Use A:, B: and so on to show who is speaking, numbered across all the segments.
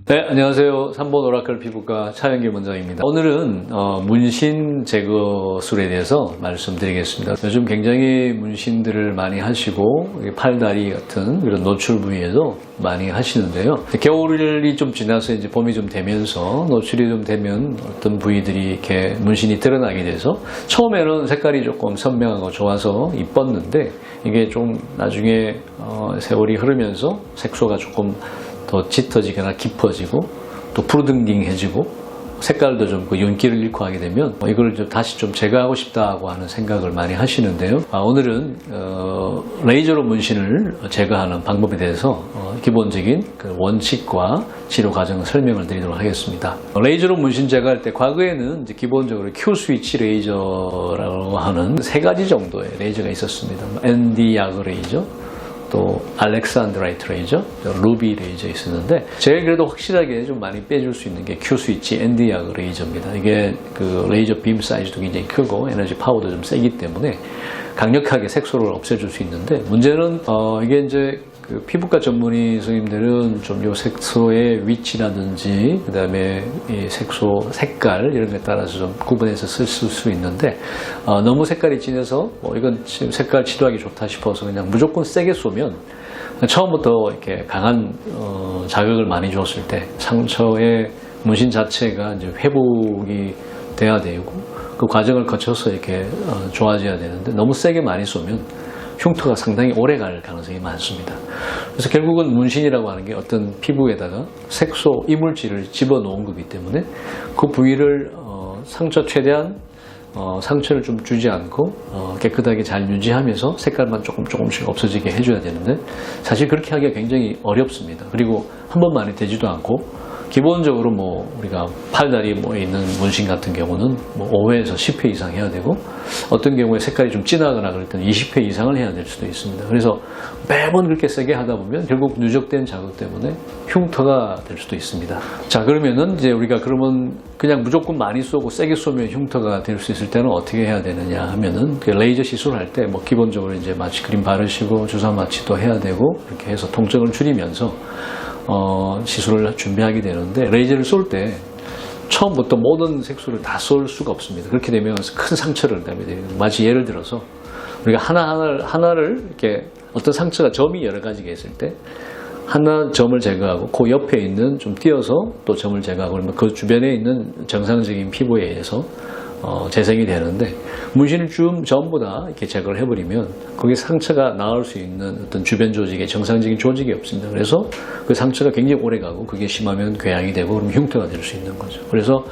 A: 네, 안녕하세요. 3번 오라클 피부과 차영길 원장입니다. 오늘은 문신 제거술에 대해서 말씀드리겠습니다. 요즘 굉장히 문신들을 많이 하시고 팔, 다리 같은 이런 노출 부위에도 많이 하시는데요. 겨울이 좀 지나서 이제 봄이 좀 되면서 노출이 좀 되면 어떤 부위들이 이렇게 문신이 드러나게 돼서 처음에는 색깔이 조금 선명하고 좋아서 이뻤는데 이게 좀 나중에 세월이 흐르면서 색소가 조금 더 짙어지거나 깊어지고 또 푸르등딩해지고 색깔도 좀 그 윤기를 잃고 하게 되면 이걸 좀 다시 좀 제거하고 싶다고 하는 생각을 많이 하시는데요. 오늘은 레이저로 문신을 제거하는 방법에 대해서 기본적인 그 원칙과 치료 과정을 설명을 드리도록 하겠습니다. 레이저로 문신 제거할 때 과거에는 이제 기본적으로 Q 스위치 레이저라고 하는 세 가지 정도의 레이저가 있었습니다. ND 야그 레이저, 또 알렉산드라이트 레이저, 루비 레이저 있었는데 제일 그래도 확실하게 좀 많이 빼줄 수 있는 게 Q 스위치 ND 야그 레이저입니다. 이게 그 레이저 빔 사이즈도 굉장히 크고 에너지 파워도 좀 세기 때문에 강력하게 색소를 없애줄 수 있는데 문제는 이게 이제 그 피부과 전문의 선생님들은 좀 요 색소의 위치라든지 그 다음에 이 색소 색깔 이런 것에 따라서 좀 구분해서 쓸 수 있는데 너무 색깔이 진해서 이건 지금 색깔 치료하기 좋다 싶어서 그냥 무조건 세게 쏘면 처음부터 이렇게 강한 자극을 많이 줬을 때 상처의 문신 자체가 이제 회복이 돼야 되고 그 과정을 거쳐서 이렇게 좋아져야 되는데 너무 세게 많이 쏘면 흉터가 상당히 오래 갈 가능성이 많습니다. 그래서 결국은 문신이라고 하는 게 어떤 피부에다가 색소, 이물질을 집어넣은 거기 때문에 그 부위를 상처 최대한 상처를 좀 주지 않고 깨끗하게 잘 유지하면서 색깔만 조금씩 없어지게 해줘야 되는데 사실 그렇게 하기가 굉장히 어렵습니다. 그리고 한 번만에 되지도 않고 기본적으로 우리가 팔다리에 있는 문신 같은 경우는 5회에서 10회 이상 해야 되고 어떤 경우에 색깔이 좀 진하거나 그럴 때는 20회 이상을 해야 될 수도 있습니다. 그래서 매번 그렇게 세게 하다 보면 결국 누적된 자극 때문에 흉터가 될 수도 있습니다. 자, 그러면은 이제 우리가 그러면 그냥 무조건 많이 쏘고 세게 쏘면 흉터가 될 수 있을 때는 어떻게 해야 되느냐 하면은 그 레이저 시술할 때 기본적으로 이제 마취 크림 바르시고 주사 마취도 해야 되고 이렇게 해서 통증을 줄이면서 시술을 준비하게 되는데 레이저를 쏠 때 처음부터 모든 색소를 다 쏠 수가 없습니다. 그렇게 되면 큰 상처를 내게 돼요. 마치 예를 들어서 우리가 하나를 이렇게 어떤 상처가 점이 여러 가지가 있을 때 하나 점을 제거하고 그 옆에 있는 좀 띄어서 또 점을 제거하고 그러면 그 주변에 있는 정상적인 피부에 의해서 재생이 되는데 문신을 전부 다 이렇게 제거를 해버리면 거기에 상처가 나올 수 있는 어떤 주변 조직에 정상적인 조직이 없습니다. 그래서 그 상처가 굉장히 오래 가고 그게 심하면 궤양이 되고 그럼 흉터가 될 수 있는 거죠. 그래서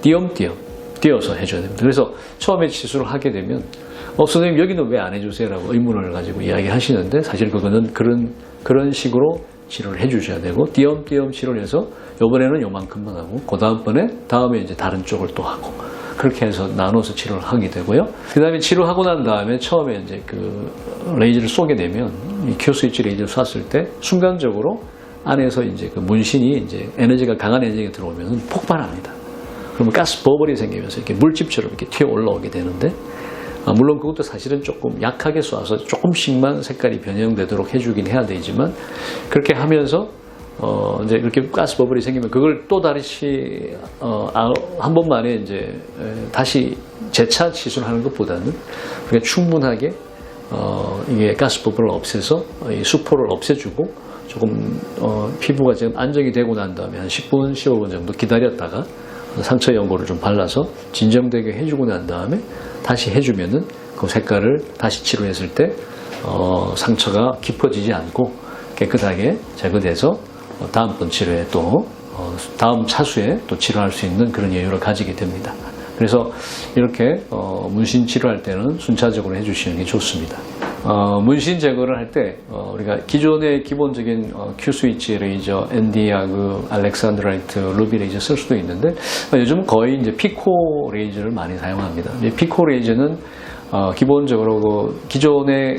A: 띄엄띄엄 띄어서 해줘야 됩니다. 그래서 처음에 시술을 하게 되면 선생님 여기는 왜 안 해주세요? 라고 의문을 가지고 이야기하시는데 사실 그거는 그런 식으로 치료를 해주셔야 되고 띄엄띄엄 치료를 해서 이번에는 요만큼만 하고 그 다음에 이제 다른 쪽을 또 하고 그렇게 해서 나눠서 치료를 하게 되고요. 그 다음에 치료하고 난 다음에 처음에 이제 그 레이저를 쏘게 되면 이 Q 스위치 레이저를 쐈을 때 순간적으로 안에서 이제 그 문신이 이제 강한 에너지가 들어오면 폭발합니다. 그러면 가스 버블이 생기면서 이렇게 물집처럼 이렇게 튀어 올라오게 되는데 물론 그것도 사실은 조금 약하게 쏴서 조금씩만 색깔이 변형되도록 해주긴 해야 되지만 그렇게 하면서 이제 이렇게 가스 버블이 생기면 그걸 또 다시 한 번만에 이제 다시 재차 시술하는 것보다는 그게 충분하게 이게 가스 버블을 없애서 이 수포를 없애주고 조금 피부가 지금 안정이 되고 난 다음에 한 10분, 15분 정도 기다렸다가 상처 연고를 좀 발라서 진정되게 해주고 난 다음에 다시 해주면은 그 색깔을 다시 치료했을 때 상처가 깊어지지 않고 깨끗하게 제거돼서 다음번 치료에 또 다음 차수에 또 치료할 수 있는 그런 여유를 가지게 됩니다. 그래서 이렇게 문신 치료할 때는 순차적으로 해주시는 게 좋습니다. 문신 제거를 할 때 우리가 기존의 기본적인 Q 스위치 레이저, ND 야그, 알렉산드라이트, 루비 레이저 쓸 수도 있는데 요즘은 거의 이제 피코 레이저를 많이 사용합니다. 피코 레이저는 기본적으로 그 기존에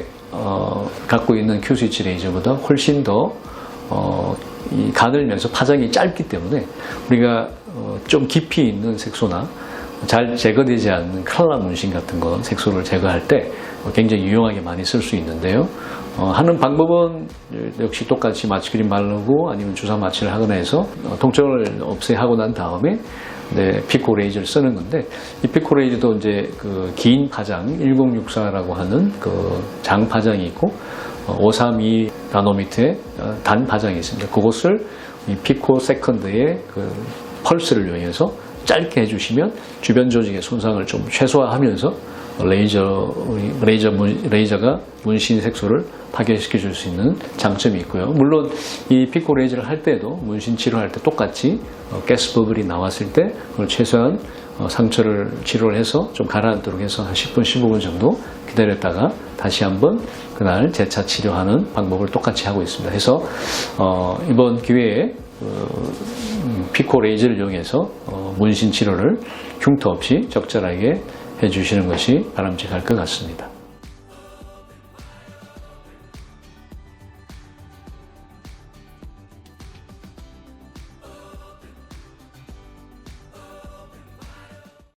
A: 갖고 있는 Q 스위치 레이저보다 훨씬 더 이 가늘면서 파장이 짧기 때문에 우리가 좀 깊이 있는 색소나 잘 제거되지 않는 칼라 문신 같은 거 색소를 제거할 때 굉장히 유용하게 많이 쓸 수 있는데요. 하는 방법은 역시 똑같이 마취크림 바르고 아니면 주사 마취를 하거나 해서 통증을 없애하고 난 다음에 피코 레이저를 쓰는 건데, 이 피코 레이저도 이제 그 긴 파장 1064라고 하는 그 장 파장이 있고 532 나노미터의 단 파장이 있습니다. 그것을 이 피코 세컨드의 그 펄스를 이용해서 짧게 해주시면 주변 조직의 손상을 좀 최소화하면서 레이저가 문신 색소를 파괴시켜 줄 수 있는 장점이 있고요. 물론 이 피코 레이저를 할 때도 문신 치료할 때 똑같이 가스 버블이 나왔을 때 그걸 최소한 상처를 치료를 해서 좀 가라앉도록 해서 한 10분, 15분 정도 기다렸다가 다시 한번 그날 재차 치료하는 방법을 똑같이 하고 있습니다. 해서 이번 기회에 피코 레이저를 이용해서 문신 치료를 흉터 없이 적절하게 해주시는 것이 바람직할 것 같습니다.